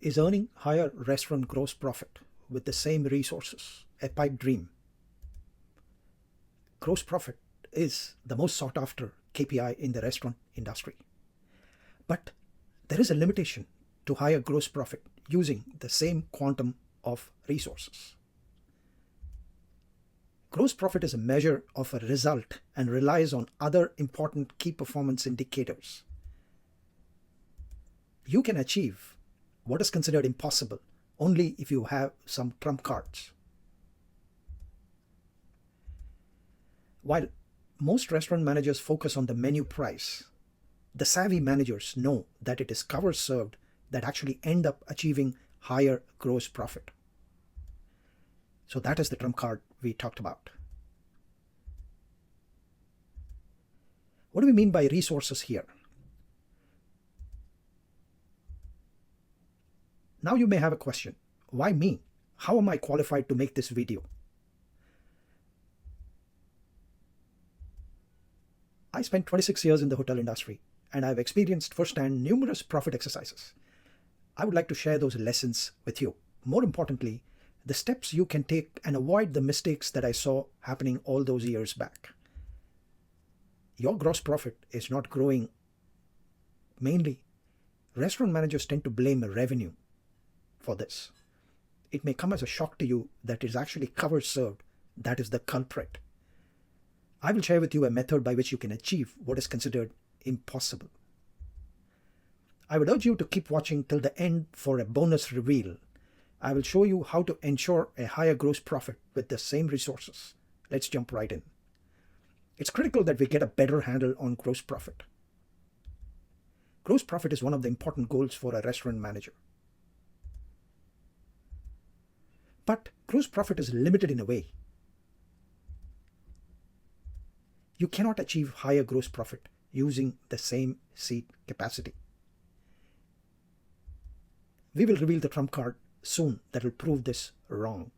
Is earning higher restaurant gross profit with the same resources a pipe dream? Gross profit is the most sought after KPI in the restaurant industry. But there is a limitation to higher gross profit using the same quantum of resources. Gross profit is a measure of a result and relies on other important key performance indicators. You can achieve what is considered impossible only if you have some trump cards. While most restaurant managers focus on the menu price, the savvy managers know that it is covers served that actually end up achieving higher gross profit. So that is the trump card we talked about. What do we mean by resources here? Now you may have a question. Why me? How am I qualified to make this video? I spent 26 years in the hotel industry and I've experienced firsthand numerous profit exercises. I would like to share those lessons with you. More importantly, the steps you can take and avoid the mistakes that I saw happening all those years back. Your gross profit is not growing. Mainly, restaurant managers tend to blame revenue for this. It may come as a shock to you that it is actually covers served that is the culprit. I will share with you a method by which you can achieve what is considered impossible. I would urge you to keep watching till the end for a bonus reveal. I will show you how to ensure a higher gross profit with the same resources. Let's jump right in. It's critical that we get a better handle on gross profit. Gross profit is one of the important goals for a restaurant manager. But gross profit is limited in a way. You cannot achieve higher gross profit using the same seat capacity. We will reveal the trump card soon that will prove this wrong.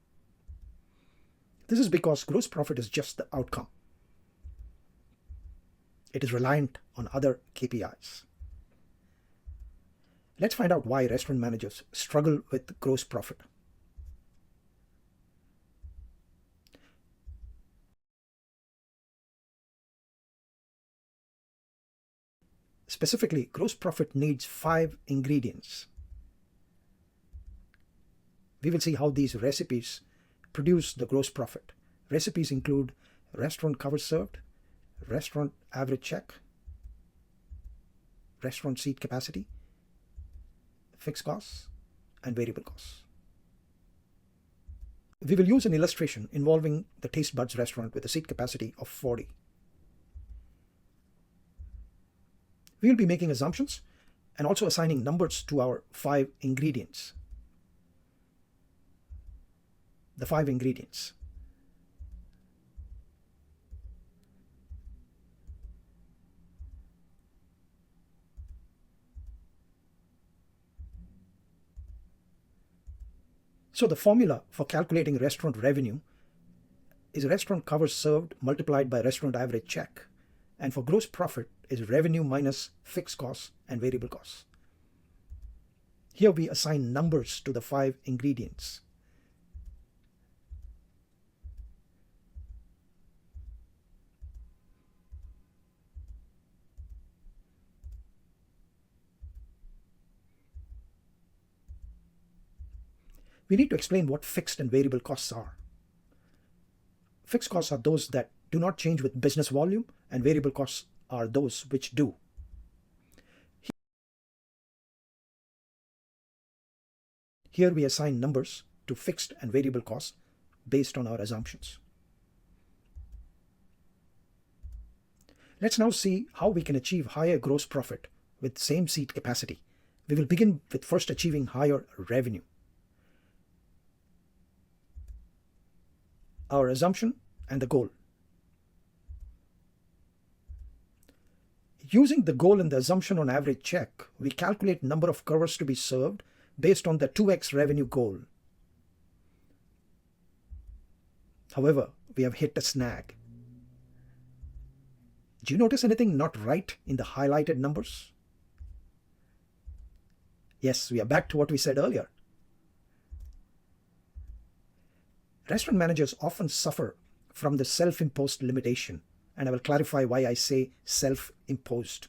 This is because gross profit is just the outcome. It is reliant on other KPIs. Let's find out why restaurant managers struggle with gross profit. Specifically, gross profit needs 5 ingredients. We will see how these recipes produce the gross profit. Recipes include restaurant cover served, restaurant average check, restaurant seat capacity, fixed costs, and variable costs. We will use an illustration involving the Taste Buds restaurant with a seat capacity of 40. We will be making assumptions and also assigning numbers to our 5 ingredients. The 5 ingredients. So the formula for calculating restaurant revenue is restaurant covers served multiplied by restaurant average check. And for gross profit is revenue minus fixed costs and variable costs. Here we assign numbers to the 5 ingredients. We need to explain what fixed and variable costs are. Fixed costs are those that do not change with business volume, and variable costs are those which do. Here we assign numbers to fixed and variable costs based on our assumptions. Let's now see how we can achieve higher gross profit with same seat capacity. We will begin with first achieving higher revenue. Our assumption and the goal. Using the goal and the assumption on average check, we calculate number of covers to be served based on the 2x revenue goal. However, we have hit a snag. Do you notice anything not right in the highlighted numbers? Yes, we are back to what we said earlier. Restaurant managers often suffer from the self-imposed limitation, and I will clarify why I say self-imposed.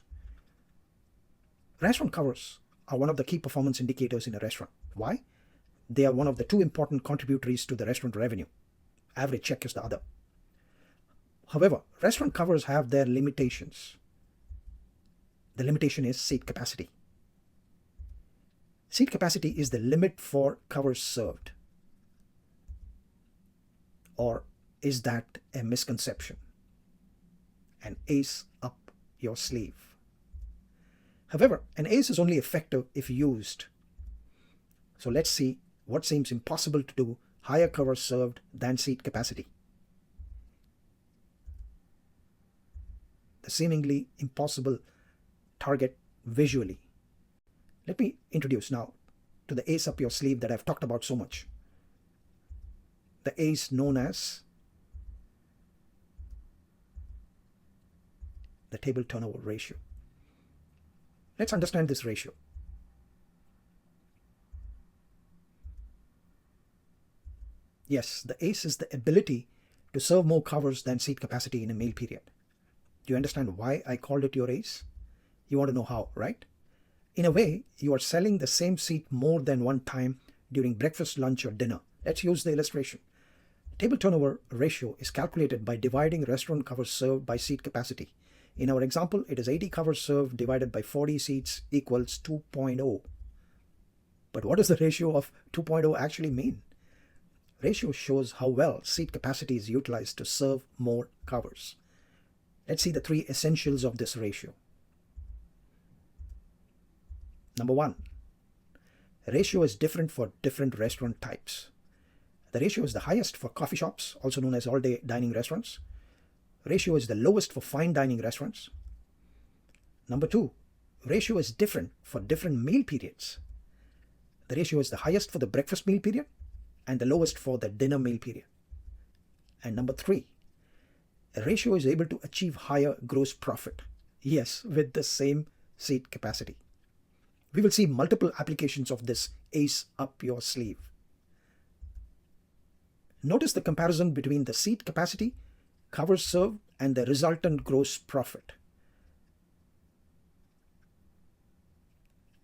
Restaurant covers are one of the key performance indicators in a restaurant. Why? They are one of the two important contributors to the restaurant revenue. Average check is the other. However, restaurant covers have their limitations. The limitation is seat capacity. Seat capacity is the limit for covers served. Or is that a misconception? An ace up your sleeve. However, an ace is only effective if used. So let's see what seems impossible to do higher covers served than seat capacity. The seemingly impossible target visually. Let me introduce now to the ace up your sleeve that I've talked about so much. The ace known as the table turnover ratio. Let's understand this ratio. Yes, the ace is the ability to serve more covers than seat capacity in a meal period. Do you understand why I called it your ace? You want to know how, right? In a way, you are selling the same seat more than one time during breakfast, lunch, or dinner. Let's use the illustration. Table turnover ratio is calculated by dividing restaurant covers served by seat capacity. In our example, it is 80 covers served divided by 40 seats equals 2.0. But what does the ratio of 2.0 actually mean? Ratio shows how well seat capacity is utilized to serve more covers. Let's see the three essentials of this ratio. Number one, ratio is different for different restaurant types. The ratio is the highest for coffee shops, also known as all-day dining restaurants. Ratio is the lowest for fine dining restaurants. Number two, ratio is different for different meal periods. The ratio is the highest for the breakfast meal period and the lowest for the dinner meal period. And number three, a ratio is able to achieve higher gross profit. Yes, with the same seat capacity. We will see multiple applications of this ace up your sleeve. Notice the comparison between the seat capacity, covers served, and the resultant gross profit.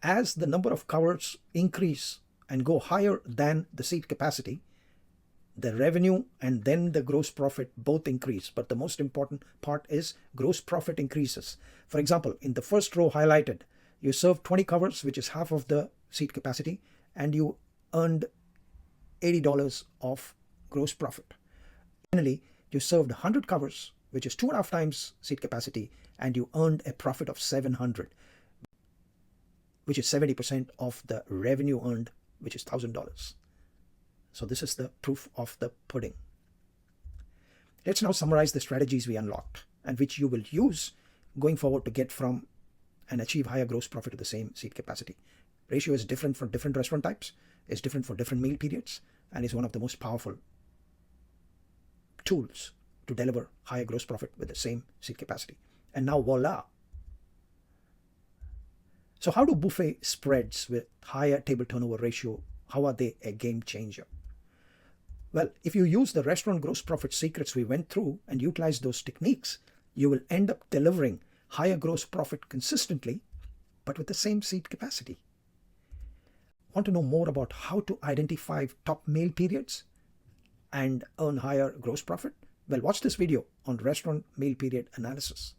As the number of covers increase and go higher than the seat capacity, the revenue and then the gross profit both increase. But the most important part is gross profit increases. For example, in the first row highlighted, you served 20 covers, which is half of the seat capacity, and you earned $80 of gross profit. Finally, you served 100 covers, which is 2.5 times seat capacity, and you earned a profit of $700, which is 70% of the revenue earned, which is $1,000. So this is the proof of the pudding. Let's now summarize the strategies we unlocked and which you will use going forward to get from and achieve higher gross profit to the same seat capacity. Ratio is different for different restaurant types, is different for different meal periods, and is one of the most powerful tools to deliver higher gross profit with the same seat capacity. And now voila. So how do buffet spreads with higher table turnover ratio, how are they a game changer? Well, if you use the restaurant gross profit secrets we went through and utilize those techniques, you will end up delivering higher gross profit consistently, but with the same seat capacity. Want to know more about how to identify top meal periods and earn higher gross profit? Well, watch this video on restaurant meal period analysis.